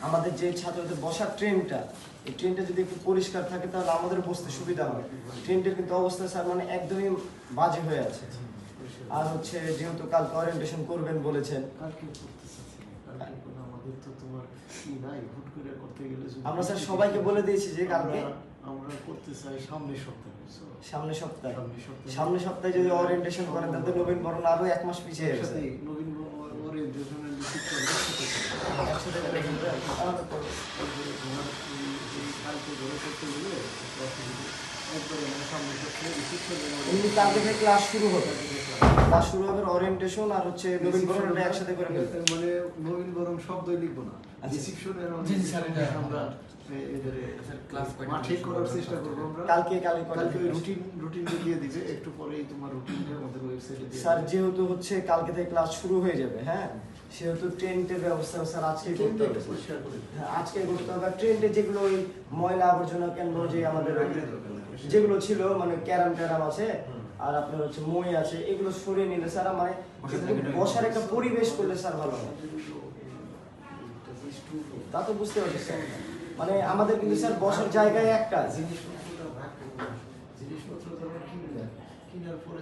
আমাদের যে ছাত্রদের বসার ট্রেনটা, এই ট্রেনটা যদি একটু পরিষ্কার থাকে তাহলে আমাদের বসতে সুবিধা হয়। ট্রেনটার কিন্তু অবস্থা স্যার মানে একদমই বাজে হয়ে আছে। আর হচ্ছে যেহেতু কালকে ওরিয়েন্টেশন করবেন বলেছেন, আমরা স্যার সবাইকে বলে দিয়েছি যে কালকে আমরা করতে চাই সামনের সপ্তাহে। সামনের সপ্তাহে যদি ওরিয়েন্টেশন করেন তাহলে নবীন বরণ আরো 1 মাস পিছিয়ে গেছে। নবীন ওরিয়েন্টেশনের কালকে থেকে ক্লাস শুরু হবে, ওরিয়েন্টেশন আর হচ্ছে নবীন বরণ এটা একসাথে করে ফেলতে। মানে নবীন বরণ শব্দই লিখবো না, রিসিপশনের আমরা মাঠে করার চেষ্টা করবো। আমরা কালকে রুটিন দিয়ে দিবে, একটু পরেই তোমার রুটিনের মধ্যে ওয়েবসাইটে দিয়ে। স্যার যেহেতু হচ্ছে কালকে থেকে ক্লাস শুরু হয়ে যাবে, হ্যাঁ, সেহেতু ট্রেনের ব্যবস্থা স্যার আজকে করতে হবে। হ্যাঁ, আজকে করতে হবে। ট্রেনে যেগুলো ওই ময়লা আবর্জনা কেন্দ্র যে আমাদের যেগুলো ছিল মানে ক্যারাম আছে আর আপনার হচ্ছে মই আছে, এগুলো সরিয়ে নিলে স্যার মানে বসার একটা পরিবেশ করলে স্যার ভালো হয়। তা তো বুঝতে পারছি স্যার, মানে আমাদের কিন্তু স্যার বসার জায়গায় একটা জিনিসপত্র কিনার পরে